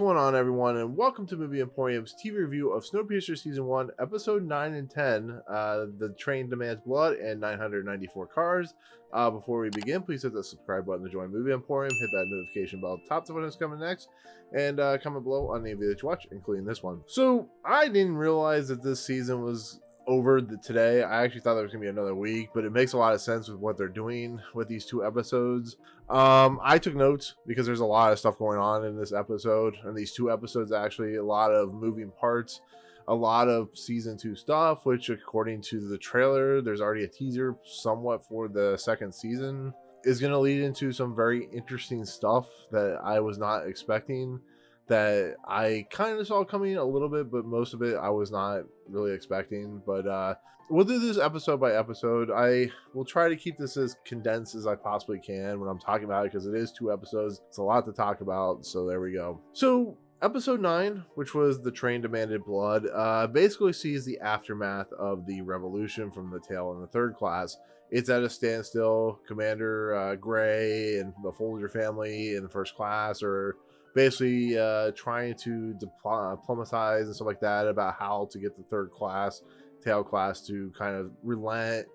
going on, everyone, and welcome to Movie Emporium's TV review of Snowpiercer Season 1, Episode 9 and 10, The Train Demands Blood and 994 Cars. Before we begin, please hit the subscribe button to join Movie Emporium, hit that notification bell at the top to find what's coming next, and comment below on any video that you watch, including this one. So, I didn't realize that this season was over today. I actually thought there was gonna be another week, but it makes a lot of sense with what they're doing with these two episodes. I took notes because there's a lot of stuff going on in this episode, and these two episodes actually, a lot of moving parts, a lot of season 2 stuff, which according to the trailer, there's already a teaser somewhat for the second season, is going to lead into some very interesting stuff that I was not expecting, that I kind of saw coming a little bit, but most of it I was not really expecting. But we'll do this episode by episode. I will try to keep this as condensed as I possibly can when I'm talking about it, because it is 2 episodes. It's a lot to talk about, so there we go. So episode 9, which was The Train Demanded Blood, basically sees the aftermath of the revolution from the tail in the third class. It's at a standstill. Commander Gray and the Folger family in the first class are basically trying to diplomatize and stuff like that about how to get the third class, tail class, to kind of relent,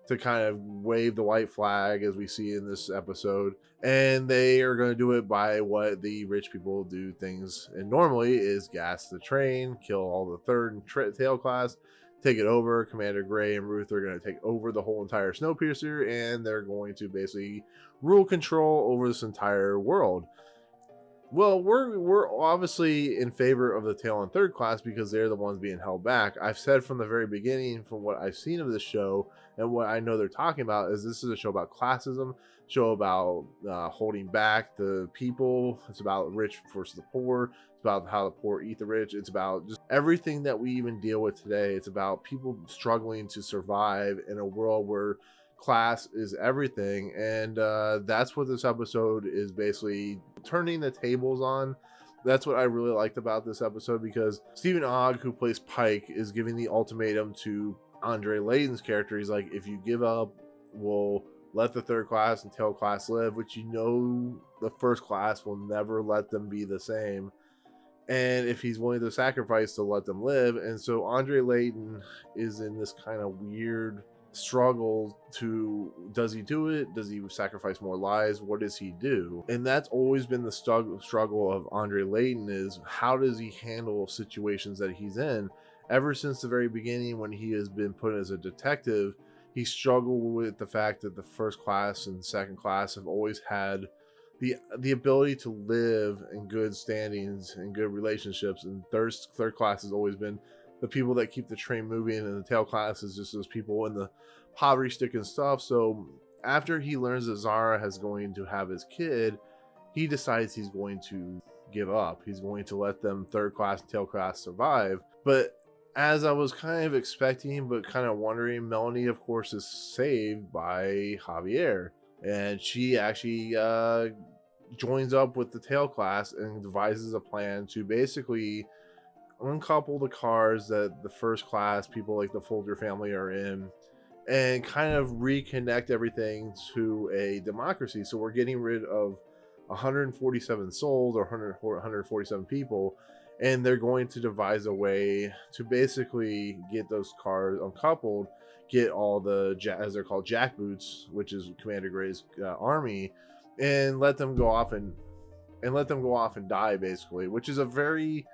to kind of wave the white flag as we see in this episode. And they are going to do it by what the rich people do things, and normally is gas the train, kill all the third and tail class, take it over. Commander Gray and Ruth are going to take over the whole entire Snowpiercer, and they're going to basically rule control over this entire world. Well, we're obviously in favor of the tail and third class because they're the ones being held back. I've said from the very beginning, from what I've seen of this show and what I know they're talking about, is this is a show about classism, show about holding back the people. It's about rich versus the poor. It's about how the poor eat the rich. It's about just everything that we even deal with today. It's about people struggling to survive in a world where class is everything, and that's what this episode is basically turning the tables on. That's what I really liked about this episode, because Stephen Ogg, who plays Pike, is giving the ultimatum to Andre Layton's character. He's like, if you give up, we'll let the third class and tail class live, which you know the first class will never let them be the same, and if he's willing to sacrifice to let them live. And so Andre Layton is in this kind of weird struggle to, does he do it? Does he sacrifice more lives? What does he do? And that's always been the struggle of Andre Layton, is how does he handle situations that he's in. Ever since the very beginning, when he has been put as a detective, he struggled with the fact that the first class and second class have always had the ability to live in good standings and good relationships, and third class has always been the people that keep the train moving, and the tail class is just those people in the poverty stick and stuff. So after he learns that Zara has going to have his kid, he decides he's going to give up. He's going to let them third class and tail class survive. But as I was kind of expecting, but kind of wondering, Melanie, of course, is saved by Javier, and she actually joins up with the tail class and devises a plan to basically uncouple the cars that the first class people like the Folger family are in, and kind of reconnect everything to a democracy. So we're getting rid of 147 souls, or 147 people, and they're going to devise a way to basically get those cars uncoupled, get all the, as they're called, jackboots, which is Commander Gray's army, and let them go off and die, basically, which is a very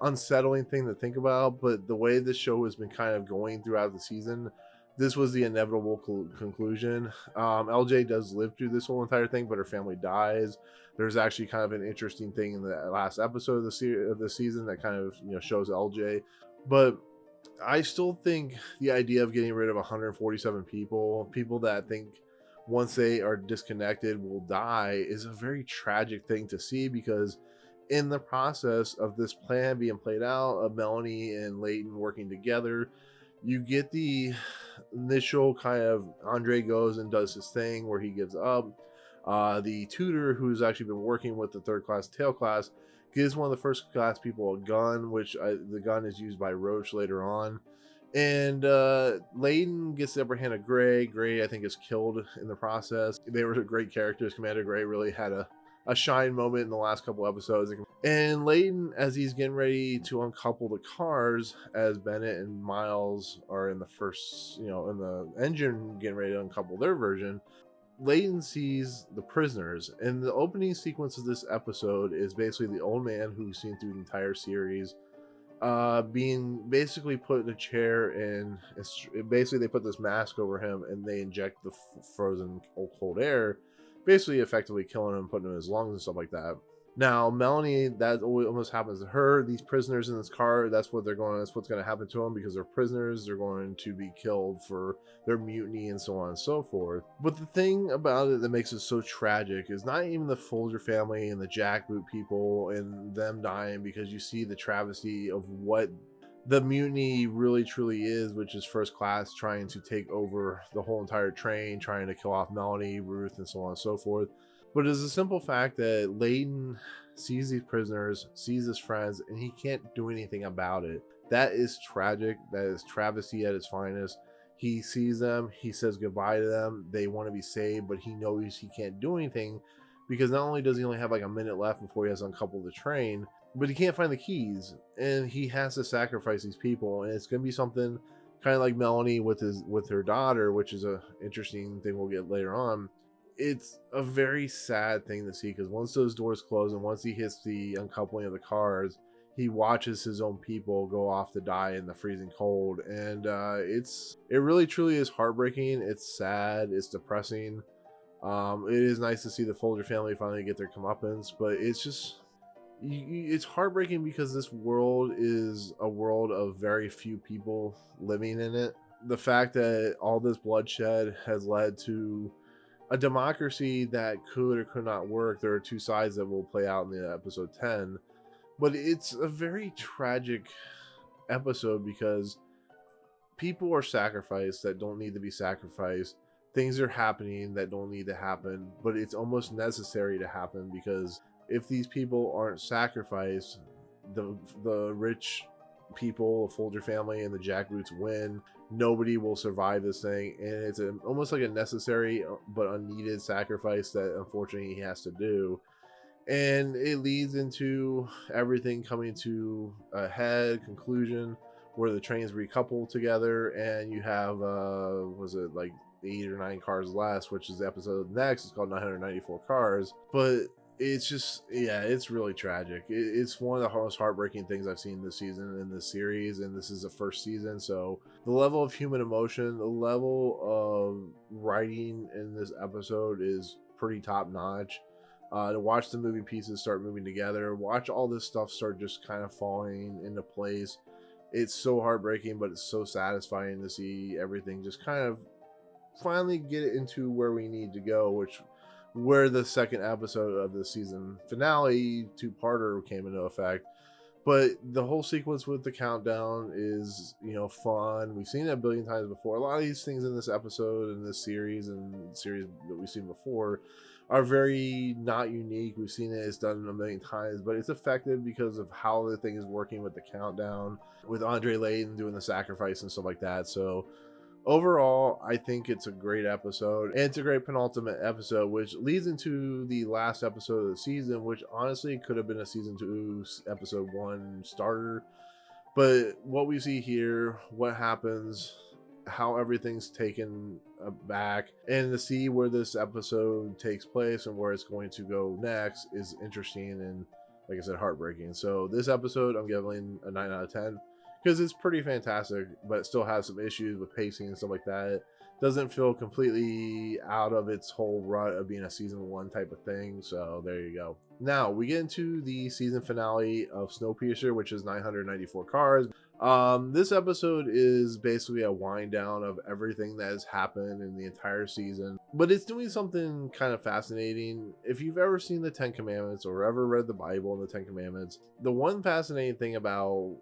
unsettling thing to think about. But the way this show has been kind of going throughout the season, this was the inevitable conclusion. LJ does live through this whole entire thing, but her family dies. There's actually kind of an interesting thing in the last episode of the season that kind of, you know, shows LJ. But I still think the idea of getting rid of 147 people that think once they are disconnected will die, is a very tragic thing to see, because in the process of this plan being played out, of Melanie and Layton working together, you get the initial kind of, Andre goes and does his thing where he gives up. The tutor, who's actually been working with the third class, tail class, gives one of the first class people a gun, which the gun is used by Roach later on. And Layton gets the upper hand of Gray. Gray, I think, is killed in the process. They were great characters. Commander Gray really had a a shine moment in the last couple episodes. And Layton, as he's getting ready to uncouple the cars, as Bennett and Miles are in the first, in the engine getting ready to uncouple their version, Layton sees the prisoners. And the opening sequence of this episode is basically the old man who we've seen through the entire series being basically put in a chair, and basically they put this mask over him and they inject the frozen cold air, basically effectively killing him, putting him in his lungs and stuff like that. Now Melanie, that almost happens to her. These prisoners in this car, that's what's going to happen to them, because they're prisoners. They're going to be killed for their mutiny and so on and so forth. But the thing about it that makes it so tragic is not even the Folger family and the jackboot people and them dying, because you see the travesty of what the mutiny really truly is, which is First Class trying to take over the whole entire train, trying to kill off Melanie, Ruth, and so on and so forth. But it's a simple fact that Layton sees these prisoners, sees his friends, and he can't do anything about it. That is tragic. That is travesty at its finest. He sees them, he says goodbye to them, they want to be saved, but he knows he can't do anything, because not only does he only have like a minute left before he has to uncouple the train, but he can't find the keys, and he has to sacrifice these people. And it's going to be something kind of like Melanie with her daughter, which is a interesting thing we'll get later on. It's a very sad thing to see, because once those doors close and once he hits the uncoupling of the cars, he watches his own people go off to die in the freezing cold. And it really truly is heartbreaking. It's sad, it's depressing. It is nice to see the Folger family finally get their comeuppance, but it's just, it's heartbreaking because this world is a world of very few people living in it. The fact that all this bloodshed has led to a democracy that could or could not work. There are two sides that will play out in the episode 10, but it's a very tragic episode because people are sacrificed that don't need to be sacrificed. Things are happening that don't need to happen, but it's almost necessary to happen, because if these people aren't sacrificed, the rich people, the Folger family and the jackboots win. Nobody will survive this thing, and it's almost like a necessary but unneeded sacrifice that unfortunately he has to do. And it leads into everything coming to a head conclusion where the trains recouple together, and you have was it like 8 or 9 cars less, which is the episode next. It's called 994 Cars. But it's just, yeah, it's really tragic. It's one of the most heartbreaking things I've seen this season in this series, and this is the first season, so the level of human emotion, the level of writing in this episode is pretty top notch. To watch the moving pieces start moving together, watch all this stuff start just kind of falling into place, it's so heartbreaking, but it's so satisfying to see everything just kind of finally get it into where we need to go, where the second episode of the season finale two-parter came into effect. But the whole sequence with the countdown is, fun. We've seen it a billion times before. A lot of these things in this episode, in this series, and series that we've seen before are very not unique. We've seen it, it's done a million times, but it's effective because of how the thing is working with the countdown, with Andre Layton doing the sacrifice and stuff like that. So overall, I think it's a great episode, and it's a great penultimate episode, which leads into the last episode of the season, which honestly could have been a season 2 episode 1 starter. But what we see here, what happens, how everything's taken back, and to see where this episode takes place and where it's going to go next is interesting and, like I said, heartbreaking. So this episode, I'm giving a 9 out of 10. Because it's pretty fantastic, but it still has some issues with pacing and stuff like that. It doesn't feel completely out of its whole rut of being a season 1 type of thing. So there you go. Now we get into the season finale of Snowpiercer, which is 994 Cars. This episode is basically a wind down of everything that has happened in the entire season, but it's doing something kind of fascinating. If you've ever seen the 10 Commandments or ever read the Bible and the 10 Commandments, the one fascinating thing about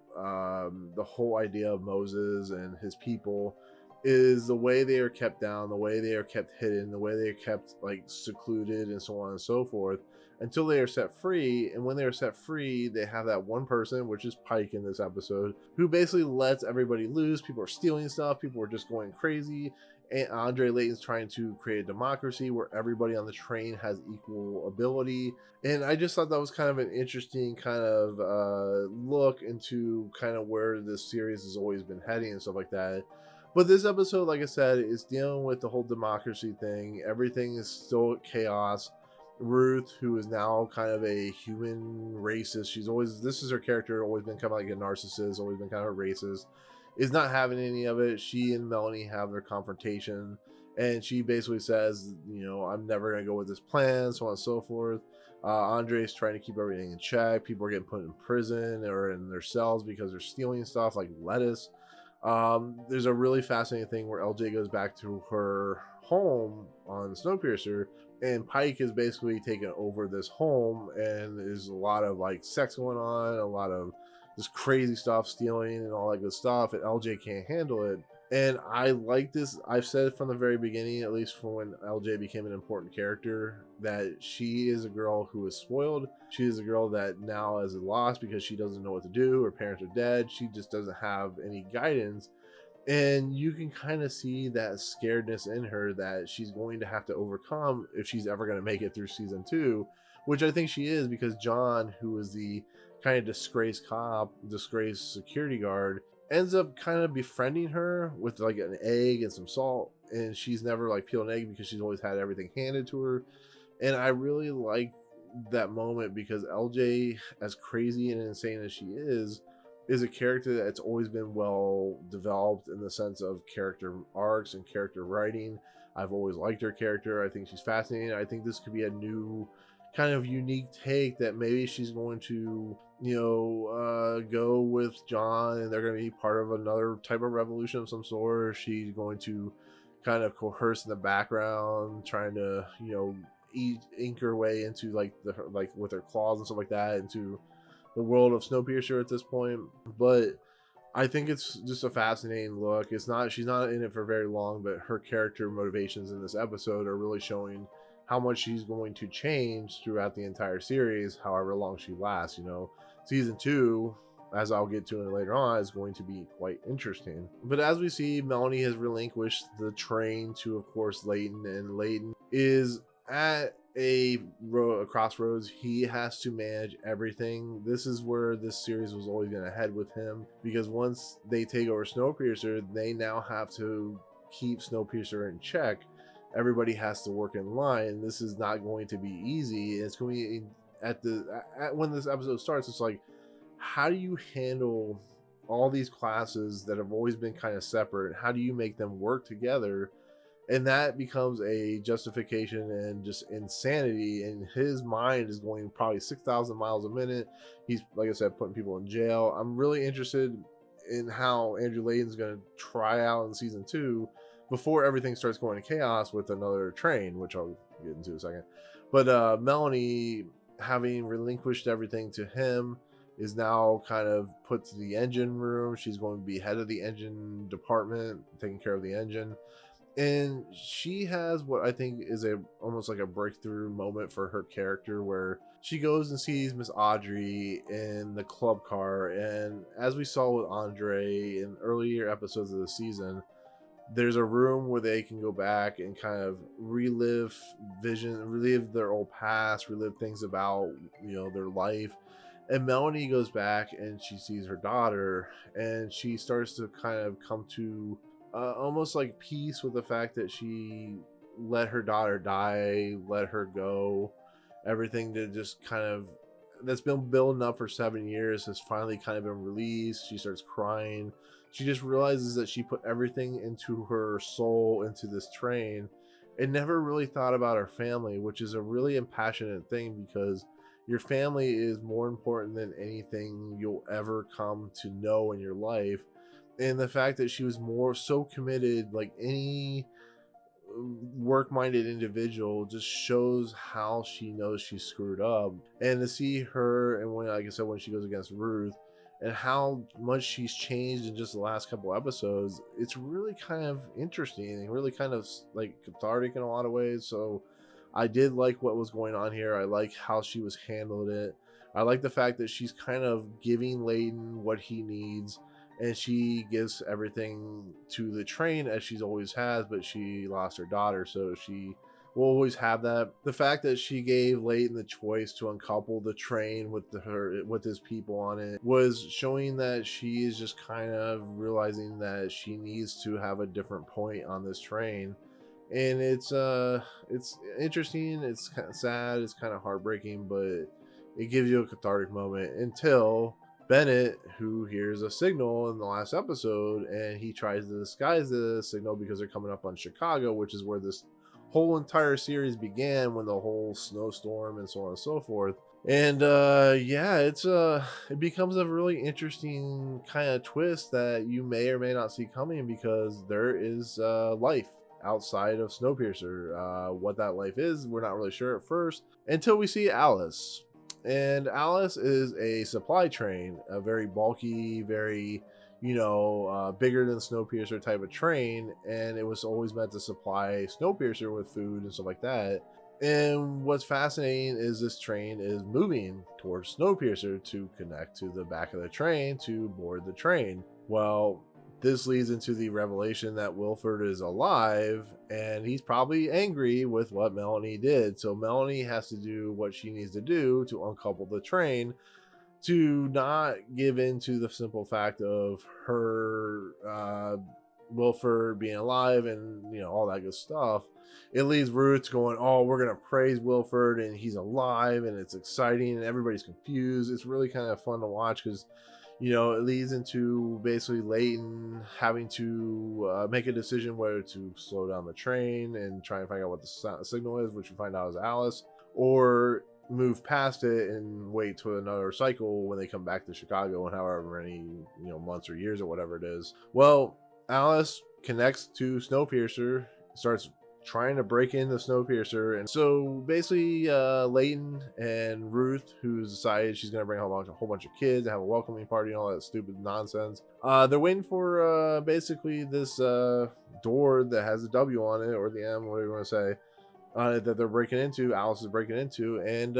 the whole idea of Moses and his people is the way they are kept down, the way they are kept hidden, the way they are kept like secluded and so on and so forth until they are set free. And when they are set free, they have that one person, which is Pike in this episode, who basically lets everybody loose. People are stealing stuff, people are just going crazy, And Andre Layton's trying to create a democracy where everybody on the train has equal ability. And I just thought that was kind of an interesting kind of look into kind of where this series has always been heading and stuff like that. But this episode, like I said, is dealing with the whole democracy thing. Everything is still chaos. Ruth, who is now kind of a human racist, this is her character, always been kind of like a narcissist, always been kind of a racist, is not having any of it. She and Melanie have their confrontation, and she basically says, I'm never going to go with this plan, so on and so forth. Andre's trying to keep everything in check. People are getting put in prison or in their cells because they're stealing stuff like lettuce. There's a really fascinating thing where LJ goes back to her home on Snowpiercer, and Pike is basically taken over this home, and there's a lot of like sex going on, a lot of this crazy stuff, stealing and all that good stuff, and LJ can't handle it. And I like this. I've said it from the very beginning, at least from when LJ became an important character, that she is a girl who is spoiled. She is a girl that now is lost because she doesn't know what to do. Her parents are dead. She just doesn't have any guidance. And you can kind of see that scaredness in her that she's going to have to overcome if she's ever going to make it through season 2, which I think she is, because John, who is the kind of disgraced cop, disgraced security guard, ends up kind of befriending her with like an egg and some salt, and she's never like peeled an egg because she's always had everything handed to her. And I really like that moment because LJ, as crazy and insane as she is a character that's always been well developed in the sense of character arcs and character writing. I've always liked her character. I think she's fascinating. I think this could be a new kind of unique take that maybe she's going to go with John, and they're going to be part of another type of revolution of some sort. She's going to kind of coerce in the background, trying to ink her way into like with her claws and stuff like that into the world of Snowpiercer at this point. But I think it's just a fascinating look. She's not in it for very long, but her character motivations in this episode are really showing how much she's going to change throughout the entire series, however long she lasts. Season 2, as I'll get to later on, is going to be quite interesting. But as we see, Melanie has relinquished the train to, of course, Layton, and Layton is at a crossroads. He has to manage everything. This is where this series was always going to head with him, because once they take over Snowpiercer, they now have to keep Snowpiercer in check. Everybody has to work in line. This is not going to be easy. It's going to be when this episode starts, it's like, how do you handle all these classes that have always been kind of separate? How do you make them work together? And that becomes a justification and just insanity. And his mind is going probably 6,000 miles a minute. He's, like I said, putting people in jail. I'm really interested in how Andre Layton's going to try out in season 2 before everything starts going to chaos with another train, which I'll get into in a second. But Melanie, having relinquished everything to him, is now kind of put to the engine room. She's going to be head of the engine department, taking care of the engine. And she has what I think is almost like a breakthrough moment for her character, where she goes and sees Miss Audrey in the club car. And as we saw with Andre in earlier episodes of the season, there's a room where they can go back and kind of relive their old past, relive things about, their life. And Melanie goes back and she sees her daughter, and she starts to kind of come to almost like peace with the fact that she let her daughter die, let her go. Everything that just kind of that's been building up for 7 years has finally kind of been released. She starts crying. She just realizes that she put everything into her soul into this train and never really thought about her family, which is a really impassionate thing, because your family is more important than anything you'll ever come to know in your life. And the fact that she was so committed, like any work-minded individual, just shows how she knows she screwed up. And to see her, and when, like I said, when she goes against Ruth, and how much she's changed in just the last couple episodes, it's really kind of interesting and really kind of like cathartic in a lot of ways. So I did like what was going on here. I like how she was handled it. I like the fact that she's kind of giving Layton what he needs, and she gives everything to the train as she's always has, but she lost her daughter, so she will always have that. The fact that she gave Layton the choice to uncouple the train with his people on it was showing that she is just kind of realizing that she needs to have a different point on this train. And it's interesting, it's kind of sad, it's kind of heartbreaking, but it gives you a cathartic moment until Bennett, who hears a signal in the last episode, and he tries to disguise the signal because they're coming up on Chicago, which is where this whole entire series began, when the whole snowstorm and so on and so forth. And it becomes a really interesting kind of twist that you may or may not see coming, because there is life outside of Snowpiercer. What that life is, we're not really sure at first until we see Alice. And Alice is a supply train, a very bulky, very, bigger than Snowpiercer type of train, and it was always meant to supply Snowpiercer with food and stuff like that. And what's fascinating is this train is moving towards Snowpiercer to connect to the back of the train to board the train. Well, this leads into the revelation that Wilford is alive, and he's probably angry with what Melanie did. So Melanie has to do what she needs to do to uncouple the train, to not give in to the simple fact of her Wilford being alive and all that good stuff. It leads Ruth going, oh, we're gonna praise Wilford and he's alive, and it's exciting and everybody's confused. It's really kind of fun to watch, because it leads into basically Layton having to make a decision whether to slow down the train and try and find out what the signal is, which we find out is Alice, or move past it and wait to another cycle when they come back to Chicago in however many months or years or whatever it is. Well, Alice connects to Snowpiercer, starts trying to break into Snowpiercer, and so basically Layton and Ruth, who's decided she's going to bring home a whole bunch of kids and have a welcoming party and all that stupid nonsense, they're waiting for basically this door that has a W on it, or the M, whatever you want to say, that they're breaking into. Alice is breaking into, and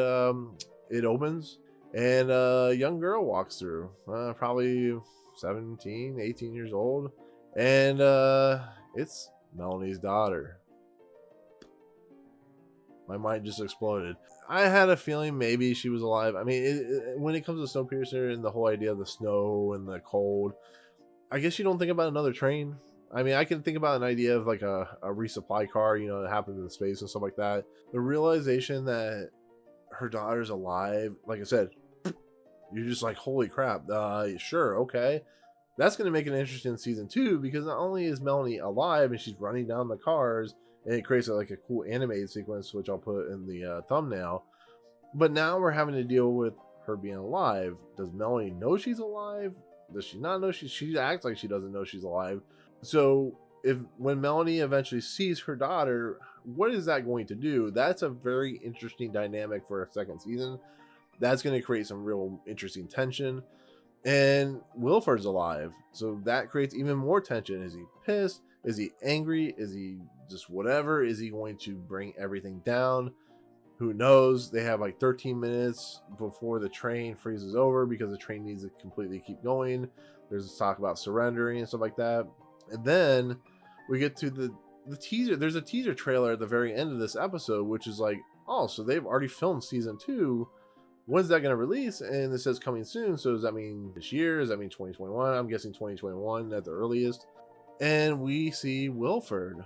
it opens, and a young girl walks through, probably 17, 18 years old, and it's Melanie's daughter. My mind just exploded. I had a feeling maybe she was alive. I mean, when it comes to Snowpiercer and the whole idea of the snow and the cold, I guess you don't think about another train. I mean, I can think about an idea of like a resupply car, that happens in space and stuff like that. The realization that her daughter's alive, like I said, you're just like, holy crap, sure, okay. That's going to make it interesting in season 2, because not only is Melanie alive and she's running down the cars, and it creates a cool animated sequence, which I'll put in the thumbnail, but now we're having to deal with her being alive. Does Melanie know she's alive? Does she not know? She acts like she doesn't know she's alive. So when Melanie eventually sees her daughter, what is that going to do? That's a very interesting dynamic for a second season. That's going to create some real interesting tension. And Wilford's alive, so that creates even more tension. Is he pissed? Is he angry? Is he just whatever? Is he going to bring everything down? Who knows? They have like 13 minutes before the train freezes over, because the train needs to completely keep going. There's talk about surrendering and stuff like that. And then we get to the teaser. There's a teaser trailer at the very end of this episode, which is like, oh, so they've already filmed season 2. When's that going to release? And it says coming soon. So does that mean this year? Does that mean 2021? I'm guessing 2021 at the earliest. And we see Wilford.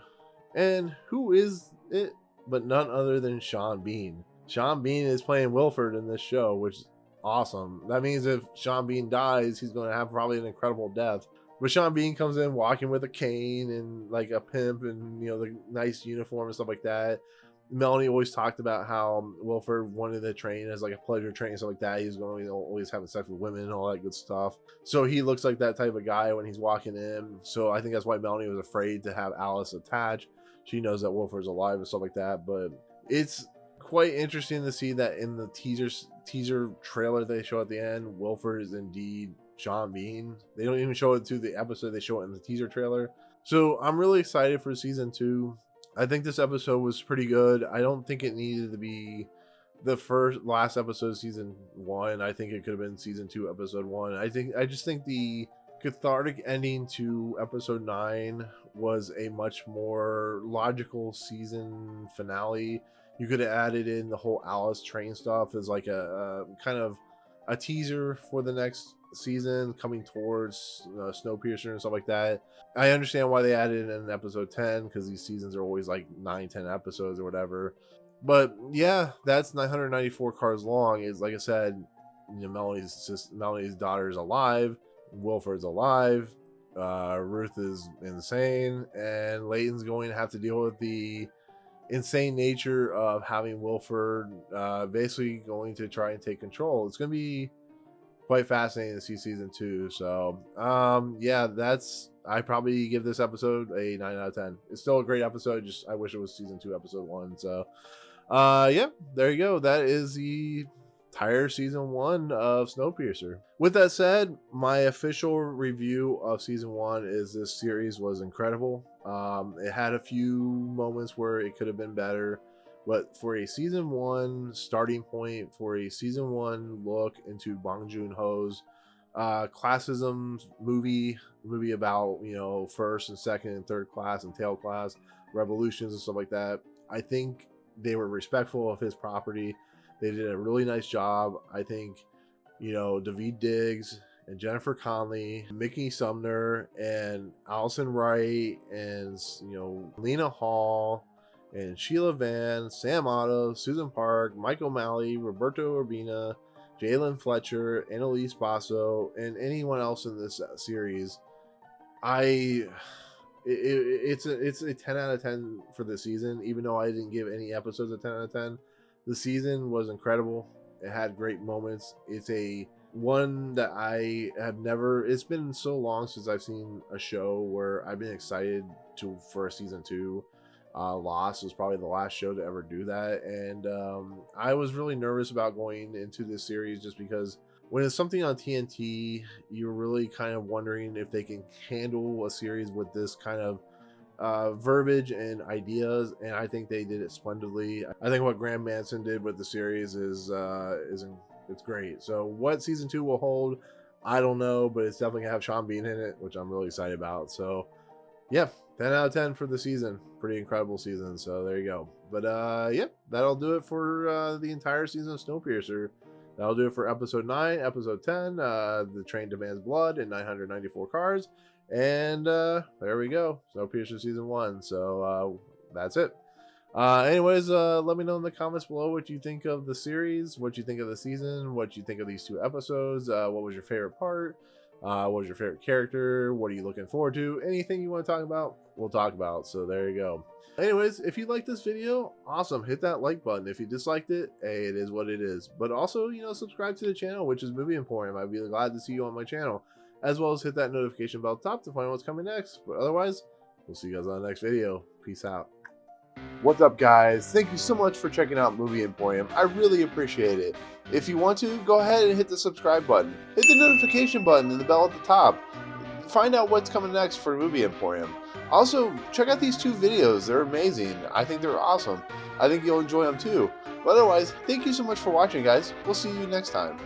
And who is it but none other than Sean Bean. Sean Bean is playing Wilford in this show, which is awesome. That means if Sean Bean dies, he's going to have probably an incredible death. But Sean Bean comes in walking with a cane and like a pimp and, the nice uniform and stuff like that. Melanie always talked about how Wilford wanted to train as like a pleasure train and stuff like that. He's going to always having sex with women and all that good stuff. So he looks like that type of guy when he's walking in. So I think that's why Melanie was afraid to have Alice attached. She knows that Wilford's alive and stuff like that. But it's quite interesting to see that in the teaser trailer they show at the end, Wilford is indeed Sean Bean. They don't even show it to the episode. They show it in the teaser trailer. So I'm really excited for season 2. I think this episode was pretty good. I don't think it needed to be the last episode of season 1. I think it could have been season 2 episode 1. I just think the cathartic ending to episode 9 was a much more logical season finale. You could have added in the whole Alice train stuff as like a kind of a teaser for the next season coming towards Snowpiercer and stuff like that. I understand why they added it in episode 10, because these seasons are always like 9-10 episodes or whatever. But yeah, that's 994 cars long. Is, like I said, Melanie's daughter is alive, Wilford's alive, Ruth is insane, and Layton's going to have to deal with the insane nature of having Wilford basically going to try and take control. It's going to be quite fascinating to see season 2. So yeah, I probably give this episode a 9 out of 10. It's still a great episode, just I wish it was season 2 episode 1. So yeah, there you go. That is the entire season 1 of Snowpiercer. With that said, my official review of season 1 is this series was incredible. It had a few moments where it could have been better, but for a season 1 starting point, for a season 1 look into Bong Joon-ho's classism movie about, you know, first and second and third class and tail class revolutions and stuff like that, I think they were respectful of his property. They did a really nice job. I think, you know, Daveed Diggs and Jennifer Connelly, Mickey Sumner, and Alison Wright, and, you know, Lena Hall, and Sheila Van, Sam Otto, Susan Park, Mike O'Malley, Roberto Urbina, Jaylin Flethcer, Annalise Basso, and anyone else in this series. It's a 10 out of 10 for the season, even though I didn't give any episodes a 10 out of 10. The season was incredible. It had great moments. It's a one that I have never, it's been so long since I've seen a show where I've been excited for a season 2. Lost was probably the last show to ever do that, and I was really nervous about going into this series just because when it's something on TNT, you're really kind of wondering if they can handle a series with this kind of verbiage and ideas, and I think they did it splendidly. I think what Graham Manson did with the series is it's great. So what season 2 will hold, I don't know, but it's definitely gonna have Shaun Bean in it, which I'm really excited about. So yeah, 10 out of 10 for the season. Pretty incredible season. So there you go. But yeah, that'll do it for the entire season of Snowpiercer. That'll do it for episode 9, episode 10, The Train Demands Blood, and 994 Cars. And there we go. Snowpiercer season 1. So that's it. Anyways, let me know in the comments below what you think of the series, what you think of the season, what you think of these 2 episodes, what was your favorite part, what was your favorite character, what are you looking forward to, anything you want to talk about, we'll talk about. So there you go. Anyways, if you liked this video, awesome, hit that like button. If you disliked it, hey, it is what it is. But also, you know, subscribe to the channel, which is Movie Emporium. I'd be glad to see you on my channel, as well as hit that notification bell at the top to find out what's coming next. But otherwise, we'll see you guys on the next video. Peace out. What's up, guys? Thank you so much for checking out Movie Emporium. I really appreciate it. If you want to, go ahead and hit the subscribe button. Hit the notification button and the bell at the top. Find out what's coming next for Movie Emporium. Also, check out these 2 videos. They're amazing. I think they're awesome. I think you'll enjoy them too. But otherwise, thank you so much for watching, guys. We'll see you next time.